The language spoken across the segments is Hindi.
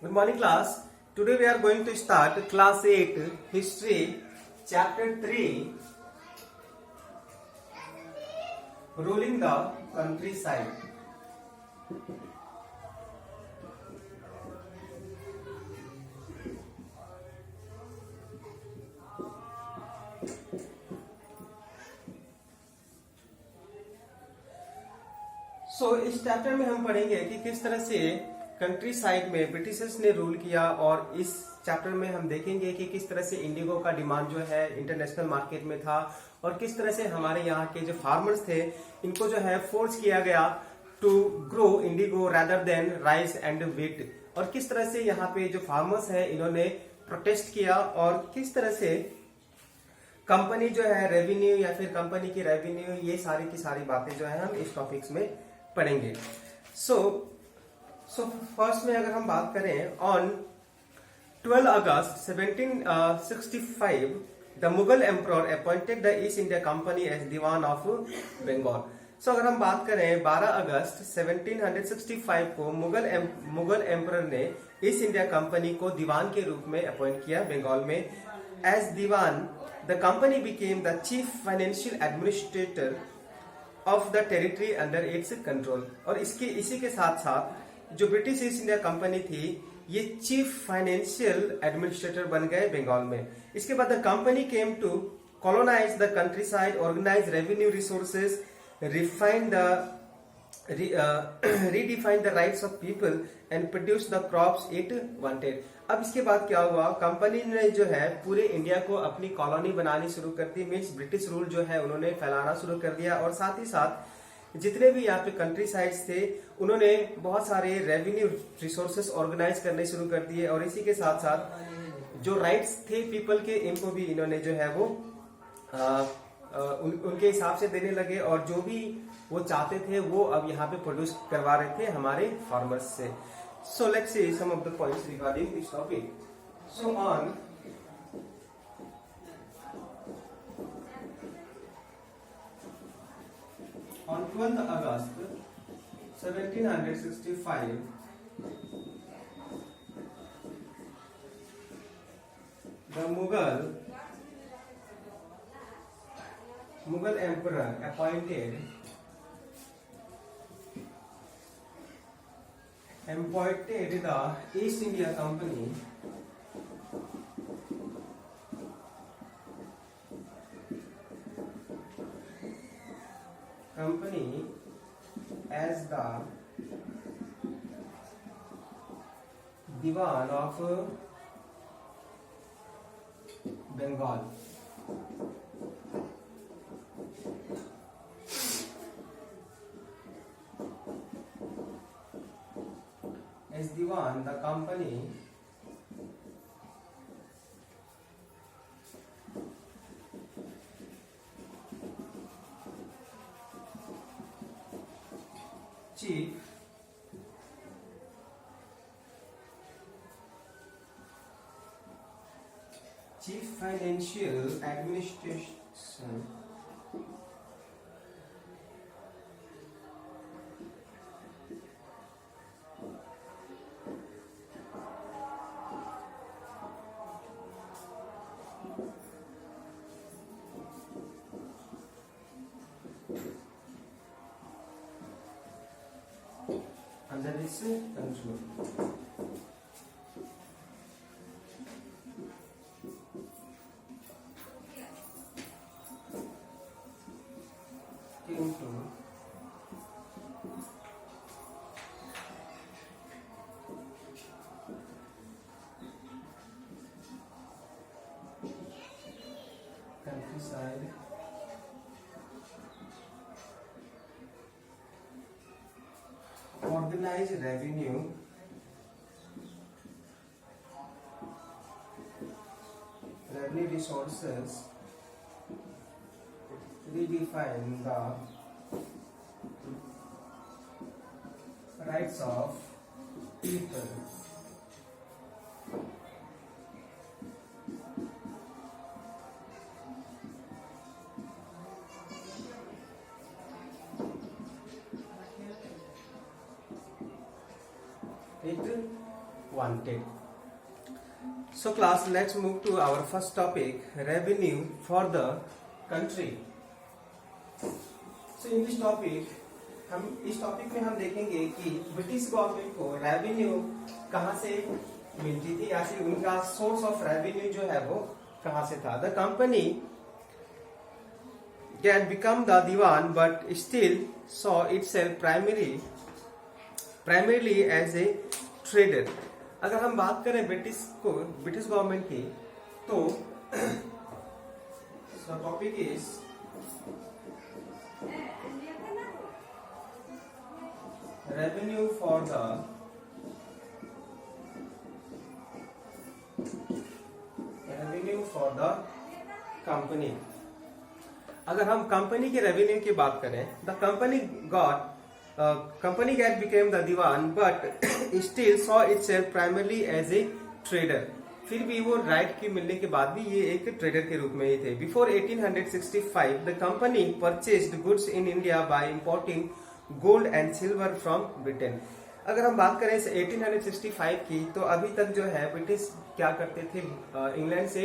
Good morning, class. Today we are going to start class 8 history chapter 3 ruling the countryside. इस चैप्टर में हम पढ़ेंगे कि किस तरह से कंट्री साइड में ब्रिटिशर्स ने रूल किया और इस चैप्टर में हम देखेंगे कि किस तरह से इंडिगो का डिमांड जो है इंटरनेशनल मार्केट में था और किस तरह से हमारे यहाँ के जो फार्मर्स थे इनको जो है फोर्स किया गया to grow indigo rather than rice and wheat, और किस तरह से यहाँ पे जो फार्मर्स है इन्होंने प्रोटेस्ट किया और किस तरह से कंपनी जो है रेवेन्यू या फिर कंपनी की रेवेन्यू, ये सारी की सारी बातें जो है हम इस टॉपिक्स में पढ़ेंगे। सो फर्स्ट में अगर हम बात करें, on 12 August 1765 the Mughal emperor appointed the East India Company as diwan of Bengal. अगर हम बात करें 12 अगस्त 1765 को मुगल एम्परर ने ईस्ट इंडिया कंपनी को दीवान के रूप में अपॉइंट किया बंगाल में। As diwan the company became the chief financial administrator of the territory under its control. और इसी के साथ साथ जो ब्रिटिश ईस्ट इंडिया कंपनी थी ये चीफ फाइनेंशियल एडमिनिस्ट्रेटर बन गए बंगाल में। इसके बाद the company came to colonise the countryside, organise revenue resources, redefine the rights of people and produce the crops it wanted। अब इसके बाद क्या हुआ, कंपनी ने जो है पूरे इंडिया को अपनी कॉलोनी बनानी शुरू कर दी, मीन्स ब्रिटिश रूल जो है उन्होंने फैलाना शुरू कर दिया। और साथ ही साथ जितने भी यहाँ पे कंट्री साइड्स थे उन्होंने बहुत सारे रेवेन्यू रिसोर्सेस ऑर्गेनाइज करने शुरू कर दिए और इसी के साथ साथ जो राइट्स थे पीपल के इनको भी इन्होंने जो है वो उनके हिसाब से देने लगे और जो भी वो चाहते थे वो अब यहाँ पे प्रोड्यूस करवा रहे थे हमारे फार्मर्स से। So let's see some of the points regarding this topic. So on 12 August 1765 the Mughal emperor appointed the East India Company as the Diwan of Bengal। As Diwan, the company chief financial administration under this control। into countryside organize revenue resources, redefine the rights of people। It wanted. So class, let's move to our first topic, revenue for the country. So in this topic, इस टॉपिक में हम देखेंगे कि ब्रिटिश गवर्नमेंट को रेवेन्यू कहां से मिलती थी, या फिर उनका सोर्स ऑफ रेवेन्यू जो है वो कहां से था. The company can become the diwan but still saw itself primarily as a trader. अगर हम बात करें ब्रिटिश गवर्नमेंट की, तो topic is revenue for the company. अगर हम कंपनी के रेवेन्यू की बात करें, the company get became the diwan but still saw itself primarily as a trader. फिर भी वो राइट की मिलने के बाद भी ये एक ट्रेडर के रूप में ही थे. Before 1865 the company purchased goods in India by importing gold and silver from Britain. अगर हम बात करें 1865 की, तो अभी तक जो है ब्रिटिश क्या करते थे, इंग्लैंड से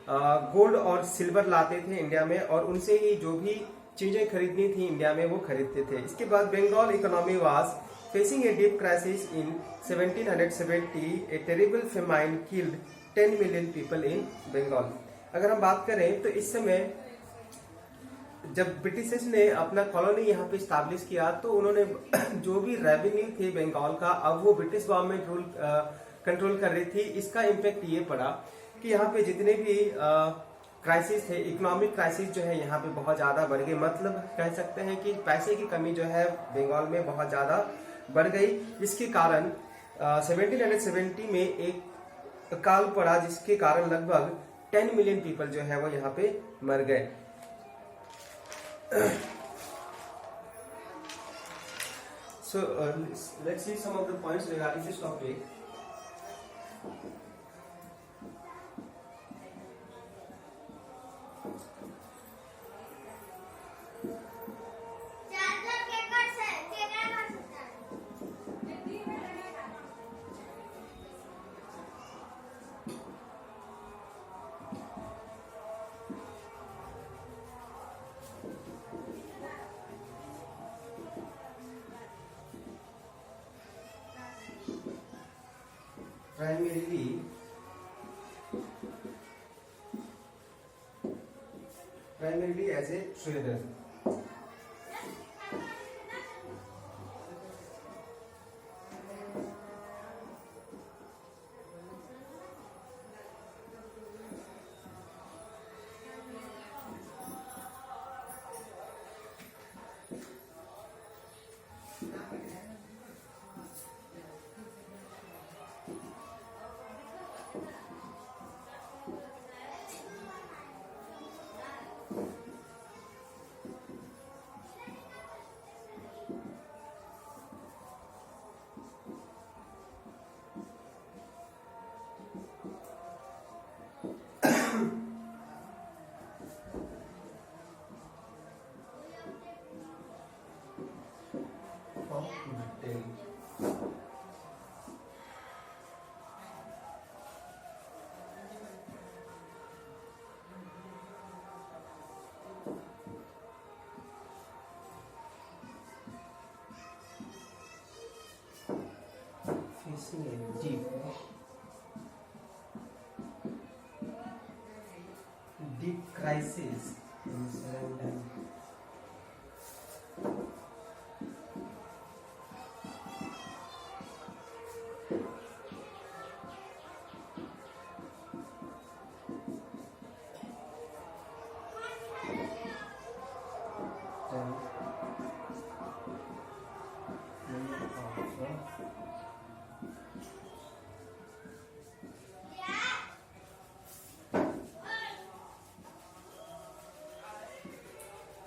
गोल्ड और सिल्वर लाते थे इंडिया में, और उनसे ही जो भी चीजें खरीदनी थी इंडिया में वो खरीदते थे. इसके बाद Bengal economy was facing a deep crisis in 1770. A terrible famine killed 10 million people in Bengal. अगर हम बात करें तो इस समय जब ब्रिटिशर्स ने अपना कॉलोनी यहाँ पे स्टैब्लिश किया, तो उन्होंने जो भी रेवेन्यू थे बंगाल का, अब वो ब्रिटिश गवर्नमेंट कंट्रोल कर रही थी. इसका इम्पैक्ट ये पड़ा कि यहाँ पे जितने भी क्राइसिस थे, इकोनॉमिक क्राइसिस जो है यहाँ पे बहुत ज्यादा बढ़ गई. मतलब कह सकते हैं कि पैसे की कमी जो है बंगाल में बहुत ज्यादा बढ़ गई. इसके कारण 1770 में एक अकाल पड़ा, जिसके कारण लगभग 10 मिलियन पीपल जो है वो यहाँ पे मर गए. So let's see some of the points regarding this topic. Primarily as a trader. Facing a deep crisis in London.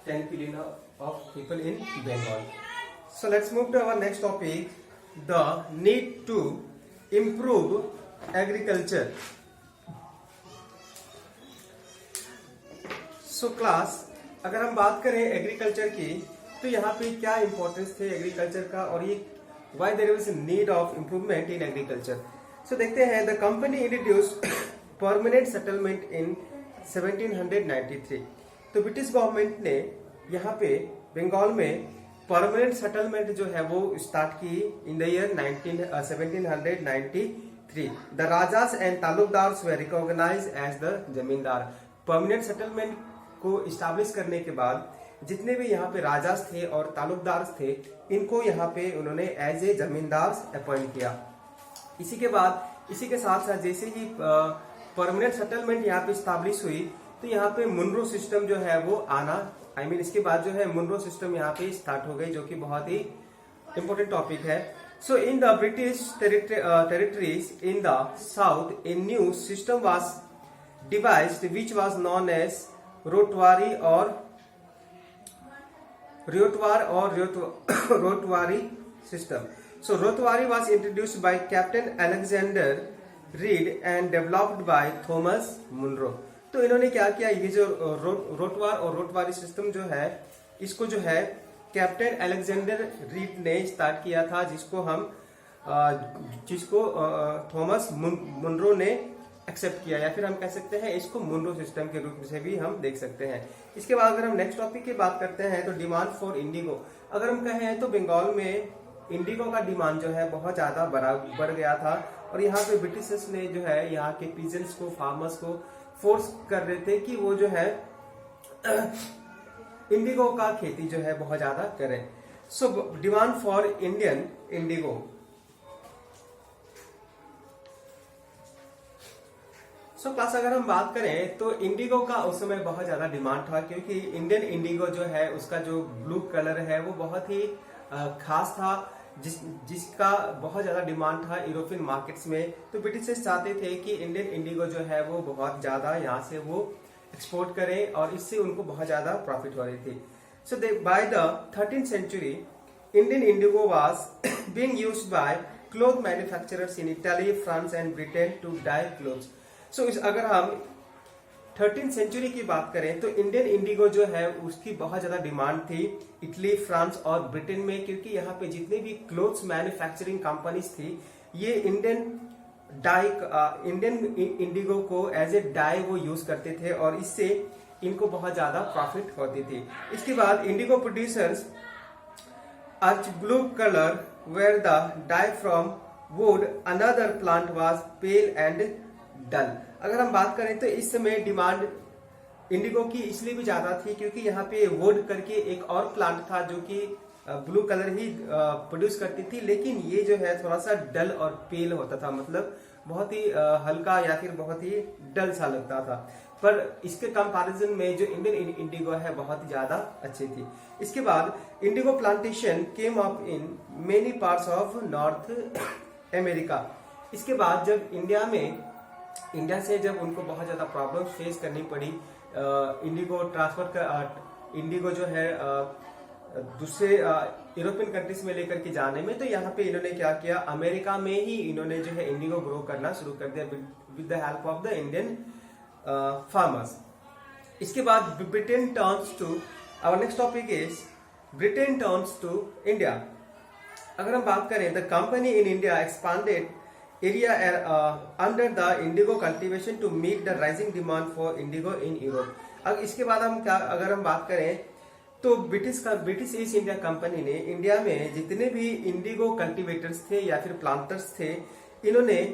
$10 billion of people in Bengal. So let's move to our next topic, the need to improve agriculture. So class, अगर हम बात करें एग्रीकल्चर की, तो यहाँ पे क्या इंपॉर्टेंस थे एग्रीकल्चर का, और ये why there is a need of improvement in agriculture. सो देखते हैं, the company introduce permanent settlement in 1793। तो ब्रिटिश गवर्नमेंट ने यहाँ पे बंगाल में परमानेंट सेटलमेंट जो है वो स्टार्ट की in the year 1793। The rajas and talukdars were recognise as the zamindar. Permanent settlement को इस्टेब्लिश करने के बाद जितने भी यहाँ पे राजास थे और तालुकदार थे, इनको यहाँ पे उन्होंने एज ए जमींदार अपॉइंट किया। इसी के बाद, इसी के साथ साथ जैसे ही परमानेंट सेटलमेंट यहाँ पे स्टैब्लिश हुई, तो यहाँ पे मुनरो सिस्टम जो है वो आना, इसके बाद जो है मुनरो सिस्टम यहाँ पे स्टार्ट हो गई, जो कि बहुत ही इंपॉर्टेंट टॉपिक है। So in the British territories in the south a new system was devised which was known as Rotwari system. So Rotwari was introduced by Captain Alexander Reed and developed by Thomas Munro. तो इन्होंने क्या किया, ये जो रोटवार और रोटवारी सिस्टम जो है, इसको जो है कैप्टन अलेक्जेंडर रीड ने स्टार्ट किया था, जिसको थॉमस मुनरो ने एक्सेप्ट किया, या फिर हम कह सकते हैं इसको मुनरो सिस्टम के रूप से भी हम देख सकते हैं। इसके बाद अगर हम नेक्स्ट टॉपिक की बात करते हैं, तो डिमांड फॉर इंडिगो। अगर हम कहें तो बंगाल में इंडिगो का डिमांड जो है बहुत ज्यादा बढ़ गया था, और यहाँ पे ब्रिटिशर्स ने जो है यहाँ के पीजेंट्स को, फार्मर्स को फोर्स कर रहे थे कि वो जो है इंडिगो का खेती जो है बहुत ज्यादा करें। So demand for Indian Indigo. So class अगर हम बात करें तो इंडिगो का उस समय बहुत ज्यादा डिमांड था, क्योंकि इंडियन इंडिगो जो है उसका जो ब्लू कलर है वो बहुत ही खास था, जिसका बहुत ज्यादा डिमांड था यूरोपियन मार्केट्स में। तो ब्रिटिशर्स चाहते थे कि इंडियन इंडिगो जो है वो बहुत ज्यादा यहाँ से वो एक्सपोर्ट करें, और इससे उनको बहुत ज्यादा प्रॉफिट हो रही थी। So by the 13th century Indian indigo was being used by cloth manufacturers in Italy, France and Britain to dye cloths. So अगर हम 13th century की बात करें तो इंडियन इंडिगो जो है उसकी बहुत ज्यादा डिमांड थी इटली, फ्रांस और ब्रिटेन में, क्योंकि यहाँ पे जितने भी क्लोथ्स मैन्युफैक्चरिंग कंपनीज थी, ये इंडियन इंडिगो को एज ए डाई वो यूज करते थे, और इससे इनको बहुत ज्यादा प्रॉफिट होती थी। इसके बाद indigo producers arch blue colour where the dye from wood, another plant was pale and dull. अगर हम बात करें तो इस समय डिमांड इंडिगो की इसलिए भी ज्यादा थी क्योंकि यहाँ पे वुड करके एक और प्लांट था जो कि ब्लू कलर ही प्रोड्यूस करती थी, लेकिन ये जो है थोड़ा सा डल और पेल होता था, मतलब बहुत ही हल्का या फिर बहुत ही डल सा लगता था। पर इसके कंपैरिजन में जो इंडियन इंडिगो है बहुत ही ज्यादा अच्छी थी। इसके बाद Indigo plantation came up in many parts of north America. इसके बाद जब इंडिया से जब उनको बहुत ज्यादा प्रॉब्लम फेस करनी पड़ी इंडिगो जो है दूसरे यूरोपियन कंट्रीज में लेकर के जाने में, तो यहाँ पे इन्होंने क्या किया, अमेरिका में ही इन्होंने जो है इंडिगो ग्रो करना शुरू कर दिया with the help of the Indian farmers. इसके बाद Britain turns to, our next topic is Britain turns to India. अगर हम बात करें, the company in India expanded area under the indigo cultivation to meet the rising demand for indigo in Europe। अब इसके बाद अगर हम बात करें तो ब्रिटिश ईस्ट इंडिया कंपनी ने इंडिया में जितने भी इंडिगो कल्टीवेटर्स थे या फिर प्लांटर्स थे, इन्होंने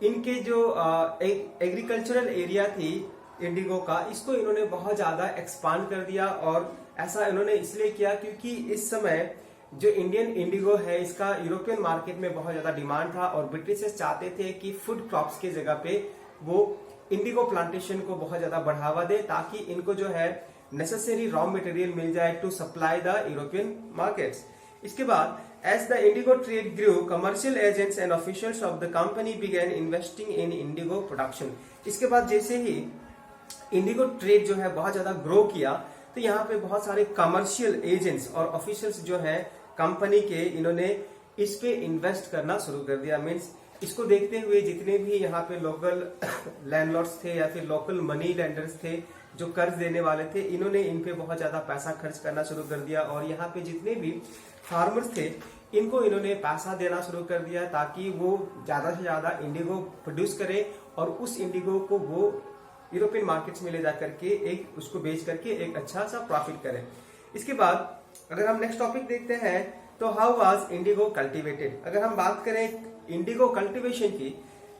इनके जो एग्रीकल्चरल एरिया थी इंडिगो का, इसको इन्होंने बहुत ज्यादा एक्सपांड कर दिया। और ऐसा इन्होंने इसलिए किया क्योंकि इस समय जो इंडियन इंडिगो है इसका यूरोपियन मार्केट में बहुत ज्यादा डिमांड था, और ब्रिटिशर्स चाहते थे कि फूड क्रॉप्स की जगह पे वो इंडिगो प्लांटेशन को बहुत ज्यादा बढ़ावा दे, ताकि इनको जो है नेसेसरी रॉ मटेरियल मिल जाए to supply the European markets. इसके बाद as the indigo trade grew, commercial agents and officials of the company began investing in indigo production. इसके बाद जैसे ही इंडिगो ट्रेड जो है बहुत ज्यादा ग्रो किया, तो यहाँ पे बहुत सारे कमर्शियल एजेंट्स और ऑफिशियल्स जो है कंपनी के, इन्होंने इस पे इन्वेस्ट करना शुरू कर दिया। मीन्स इसको देखते हुए जितने भी यहाँ पे लोकल लैंडलॉर्ड्स थे या फिर लोकल मनी लेंडर्स थे जो कर्ज देने वाले थे, इन्होंने इन पे बहुत ज्यादा पैसा खर्च करना शुरू कर दिया। और यहाँ पे जितने भी फार्मर्स थे, इनको इन्होंने पैसा देना शुरू कर दिया ताकि वो ज्यादा से ज्यादा इंडिगो प्रोड्यूस करे और उस इंडिगो को वो यूरोपियन मार्केट्स में ले जा करके एक उसको बेच करके एक अच्छा सा प्रॉफिट करे। इसके बाद अगर हम नेक्स्ट टॉपिक देखते हैं तो हाउ वाज इंडिगो कल्टीवेटेड। अगर हम बात करें इंडिगो कल्टीवेशन की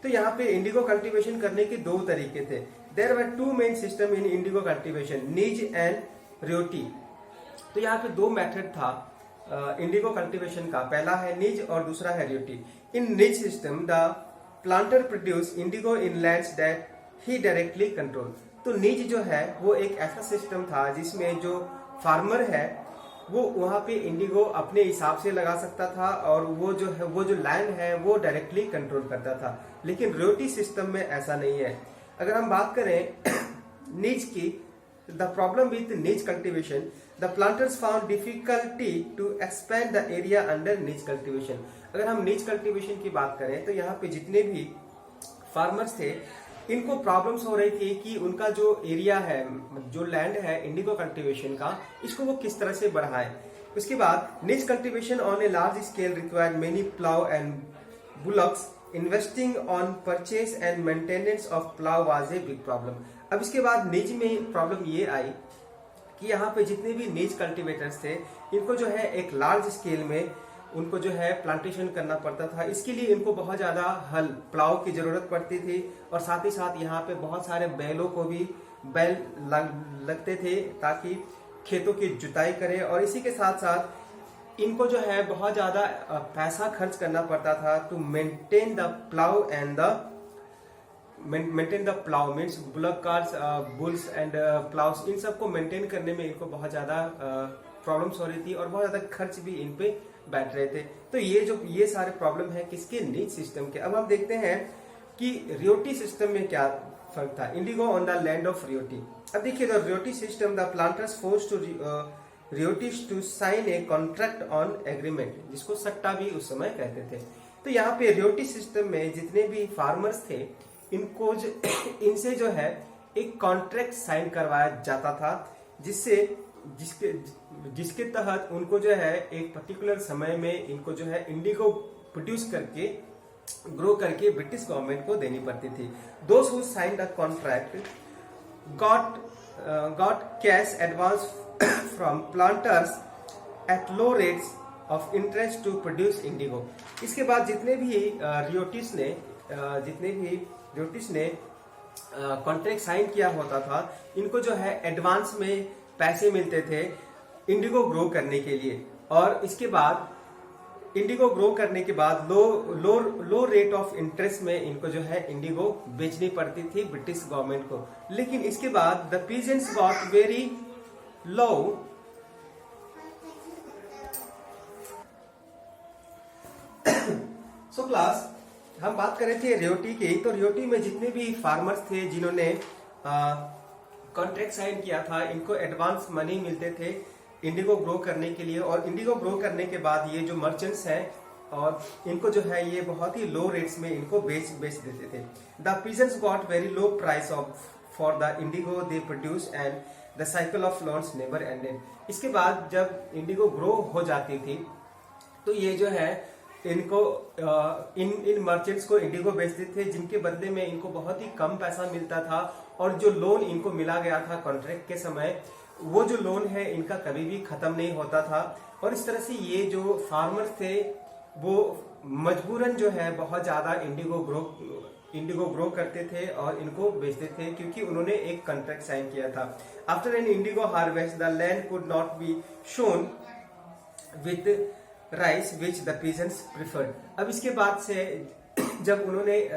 तो यहाँ पे इंडिगो कल्टीवेशन करने के दो तरीके थे। There were two main system in indigo cultivation, nij and ryoti. तो यहाँ पे दो मेथड था इंडिगो कल्टीवेशन का, पहला है नीज और दूसरा है ryoti. In nij system the planter produce indigo in lands that he directly control. तो नीज जो है वो एक ऐसा सिस्टम था जिसमें जो फार्मर है वो वहां पे इंडिगो अपने हिसाब से लगा सकता था और वो जो लैंड है वो डायरेक्टली कंट्रोल करता था। लेकिन रियोटी सिस्टम में ऐसा नहीं है। अगर हम बात करें नीज की, the problem with nij cultivation, the planters found difficulty to expand the area under nij cultivation. अगर हम नीज कल्टीवेशन की बात करें तो यहाँ पे जितने भी फार्मर्स थे इनको प्रॉब्लम्स हो रही थी कि उनका जो एरिया है, जो लैंड है इंडिगो कल्टीवेशन का, इसको वो किस तरह से बढ़ाएं। उसके बाद nij cultivation on a large scale required many plough and bullocks, investing on purchase and maintenance of plough was a big problem. अब इसके बाद नीज में प्रॉब्लम ये आई कि यहाँ पे जितने भी नीज कल्टीवेटर्स थे इनको जो है एक लार्ज स्केल में उनको जो है प्लांटेशन करना पड़ता था। इसके लिए इनको बहुत ज्यादा हल प्लाव की जरूरत पड़ती थी और साथ ही साथ यहाँ पे बहुत सारे बैलों को भी बैल लगते थे ताकि खेतों की जुताई करे। और इसी के साथ साथ इनको जो है बहुत ज्यादा पैसा खर्च करना पड़ता था to maintain the plough and the maintain the plough means bullock cars, bulls and ploughs, इन सबको मेंटेन करने में इनको बहुत ज्यादा प्रॉब्लम्स हो रही थी और बहुत ज्यादा खर्च भी इन पे बैठ रहे थे। तो ये सारे प्रॉब्लम है किसके, नीज सिस्टम के। अब हम देखते हैं कि रियोटी सिस्टम में क्या फर्क था। Indigo on the land of ryoti. अब देखिए the ryoti system, the planters force to ryotis to sign a contract on agreement, जिसको सट्टा भी उस समय कहते थे। तो यहाँ पे रियोटी सिस्टम में जितने भी फार्मर्स थे इनको इनसे जो है एक कॉन्ट्रैक्ट साइन करवाया जाता था जिसके तहत उनको जो है एक पर्टिकुलर समय में इनको जो है इंडिगो प्रोड्यूस करके ग्रो करके ब्रिटिश गवर्नमेंट को देनी पड़ती थी। Those who signed the contract got cash advance from planters at low rates of interest to produce indigo. इसके बाद जितने भी रियोटिस ने कॉन्ट्रैक्ट साइन किया होता था इनको जो है एडवांस में पैसे मिलते थे इंडिगो ग्रो करने के लिए। और इसके बाद इंडिगो ग्रो करने के बाद लो रेट ऑफ इंटरेस्ट में इनको जो है इंडिगो बेचनी पड़ती थी ब्रिटिश गवर्नमेंट को। लेकिन इसके बाद the peasants got very low so class, हम बात कर रहे थे रियोटी की। तो रियोटी में जितने भी फार्मर्स थे जिन्होंने कॉन्ट्रैक्ट साइन किया था इनको एडवांस मनी मिलते थे इंडिगो ग्रो करने के लिए। और इंडिगो ग्रो करने के बाद ये जो मर्चेंट्स हैं और इनको जो है ये बहुत ही लो रेट्स में इनको बेच देते थे। The peasants got very low price for the Indigo they produce and the cycle of loans never ended. इसके बाद जब इंडिगो ग्रो हो जाती थी तो ये जो है इनको इन मर्चेंट्स को इंडिगो बेचते थे जिनके बदले में इनको बहुत ही कम पैसा मिलता था। और जो लोन इनको मिला गया था कॉन्ट्रैक्ट के समय वो जो लोन है इनका कभी भी खत्म नहीं होता था। और इस तरह से ये जो फार्मर्स थे वो मजबूरन जो है बहुत ज्यादा इंडिगो ग्रो करते थे और इनको बेचते थे क्योंकि उन्होंने एक कॉन्ट्रैक्ट साइन किया था। After an indigo harvest the land could not be sown with rice which the peasants preferred. अब इसके बाद से जब उन्होंने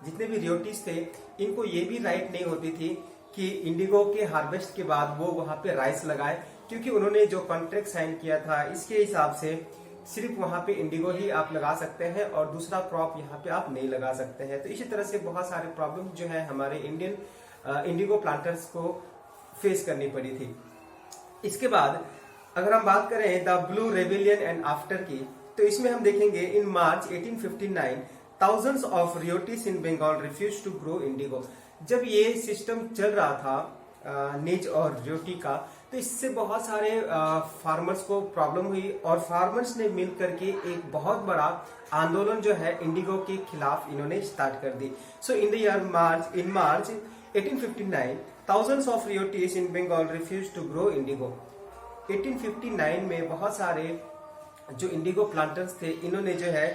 जितने भी रियोटीज थे इनको ये भी राइट नहीं होती थी कि इंडिगो के हार्वेस्ट के बाद वो वहां पे राइस लगाए, क्योंकि उन्होंने जो कॉन्ट्रैक्ट साइन किया था इसके हिसाब से सिर्फ वहां पे इंडिगो ही आप लगा सकते हैं और दूसरा क्रॉप यहाँ पे आप नहीं लगा सकते हैं। तो इसी तरह से बहुत सारे प्रॉब्लम जो है हमारे इंडिगो प्लांटर्स को फेस करनी पड़ी थी। इसके बाद अगर हम बात करें the blue rebellion and after की, तो इसमें हम देखेंगे in March 1859 thousands of ryotis in Bengal refuse to grow indigo. जब ये सिस्टम चल रहा था नीज और रियोटी का तो इससे बहुत सारे फार्मर्स को प्रॉब्लम हुई और फार्मर्स ने मिल करके एक बहुत बड़ा आंदोलन जो है इंडिगो के खिलाफ इन्होंने स्टार्ट कर दी। सो इन March 1859 thousands of rioties in Bengal refused to grow indigo। 1859 में बहुत सारे जो इंडिगो प्लांटर्स थे इन्होंने जो है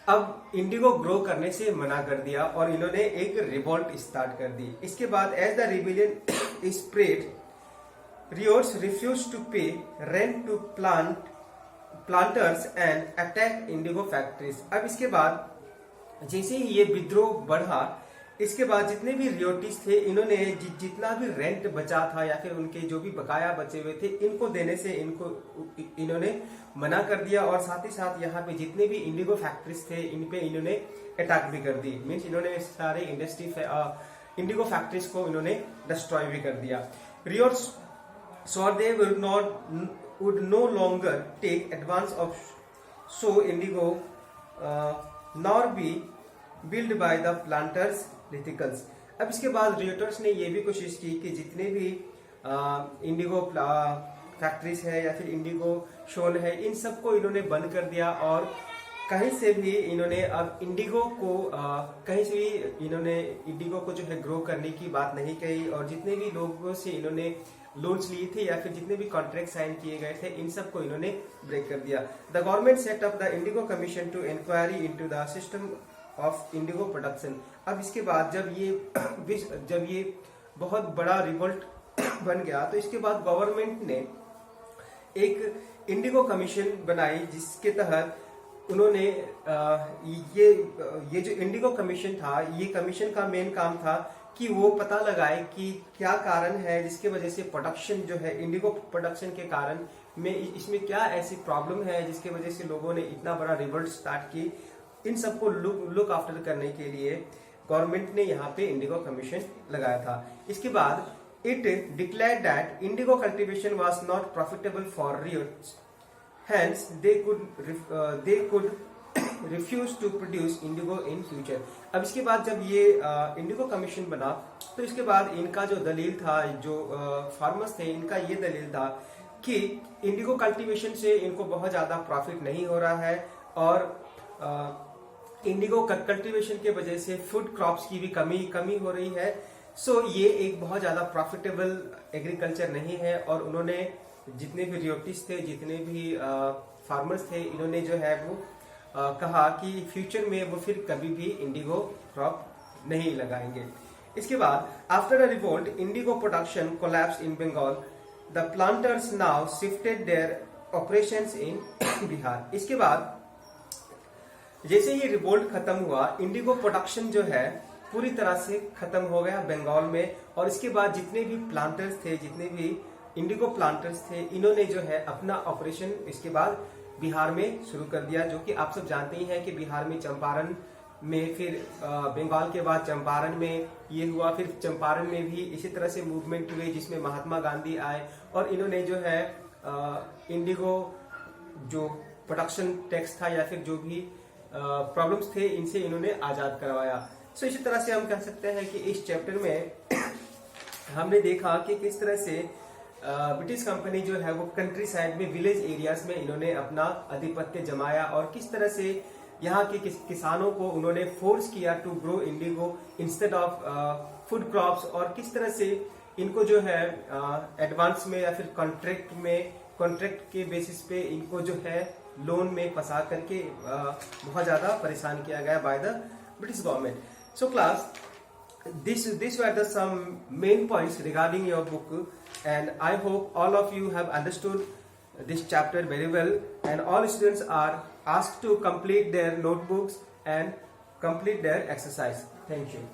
अब इंडिगो ग्रो करने से मना कर दिया और इन्होंने एक रिवोल्ट स्टार्ट कर दी। इसके बाद as the rebellion spread, ryots refuse to pay rent to planters and attack indigo factories. अब इसके बाद जैसे ही ये विद्रोह बढ़ा, इसके बाद जितने भी रियोटीज थे इन्होंने जितना भी रेंट बचा था या फिर उनके जो भी बकाया बचे हुए थे इनको देने से इन्होंने मना कर दिया और साथ ही साथ यहाँ पे जितने भी इंडिगो फैक्ट्रीज थे इन पे इन्होंने अटैक भी कर दी। मीन्स इन्होंने सारे इंडिगो फैक्ट्रीज को इन्होंने डिस्ट्रॉय भी कर दिया। रियोट्स सो दे would no longer take advance of so indigo nor be built by the planters लिथिकल्स। अब इसके बाद रियोटर्स ने ये भी कोशिश की कि जितने भी इंडिगो फैक्ट्रीज है या फिर इंडिगो शोल है इन सबको इन्होंने बंद कर दिया और कहीं से भी इन्होंने अब इंडिगो को कहीं से भी इन्होंने इंडिगो को जो है ग्रो करने की बात नहीं कही और जितने भी लोगों से इन्होंने लोन्स लिए थे या फिर जितने भी कॉन्ट्रैक्ट साइन किए गए थे इन सबको इन्होंने ब्रेक कर दिया। The government set up the indigo commission to inquiry into the system of indigo production. अब इसके बाद जब ये बहुत बड़ा रिवोल्ट बन गया तो इसके बाद गवर्नमेंट ने एक इंडिगो कमीशन बनाई जिसके तहत उन्होंने ये जो इंडिगो कमीशन था, ये कमीशन का मेन काम था कि वो पता लगाए कि क्या कारण है जिसके वजह से प्रोडक्शन जो है इंडिगो प्रोडक्शन के कारण में इसमें क्या ऐसी प्रॉब्लम है जिसके वजह से लोगों ने इतना बड़ा रिवोल्ट स्टार्ट की। इन सबको लुक आफ्टर करने के लिए गवर्नमेंट ने यहाँ पे इंडिगो कमीशन लगाया था। इसके बाद it declared that indigo cultivation was not profitable for ryots, hence they could refuse to produce indigo in future. अब इसके बाद जब ये इंडिगो कमीशन बना तो इसके बाद इनका जो दलील था, जो फार्मर्स थे इनका ये दलील था कि इंडिगो कल्टीवेशन से इनको बहुत ज्यादा प्रॉफिट नहीं हो रहा है और इंडिगो कल्टीवेशन के वजह से फूड क्रॉप्स की भी कमी हो रही है। सो ये एक बहुत ज्यादा प्रॉफिटेबल एग्रीकल्चर नहीं है और उन्होंने जितने भी रियोटीज थे, जितने भी फार्मर्स थे, इन्होंने जो है वो कहा कि फ्यूचर में वो फिर कभी भी इंडिगो क्रॉप नहीं लगाएंगे। इसके बाद after a revolt indigo production collapse in Bengal, the planters now shifted their operations in Bihar. इसके बाद जैसे ही रिवोल्ट खत्म हुआ, इंडिगो प्रोडक्शन जो है पूरी तरह से खत्म हो गया बंगाल में और इसके बाद जितने भी प्लांटर्स थे, जितने भी इंडिगो प्लांटर्स थे, इन्होंने जो है अपना ऑपरेशन इसके बाद बिहार में शुरू कर दिया। जो कि आप सब जानते ही हैं कि बिहार में चंपारण में, फिर बंगाल के बाद चंपारण में ये हुआ, फिर चंपारण में भी इसी तरह से मूवमेंट हुए जिसमें महात्मा गांधी आए और इन्होंने जो है इंडिगो जो प्रोडक्शन टैक्स था या फिर जो भी प्रॉब्लम्स थे इनसे इन्होंने आजाद करवाया। सो इसी तरह से हम कह सकते हैं कि इस चैप्टर में हमने देखा कि किस तरह से ब्रिटिश कंपनी जो है वो कंट्री साइड में, विलेज एरियाज में इन्होंने अपना आधिपत्य जमाया और किस तरह से यहाँ के किसानों को उन्होंने फोर्स किया to grow indigo instead of food crops और किस तरह से इनको जो है एडवांस में या फिर कॉन्ट्रैक्ट के बेसिस पे इनको जो है लोन में फंसा करके बहुत ज्यादा परेशान किया गया by the British government. So class, this were the some main points regarding your book, and I hope all of you have understood this chapter very well, and all students are asked to complete their notebooks and complete their exercise. Thank you.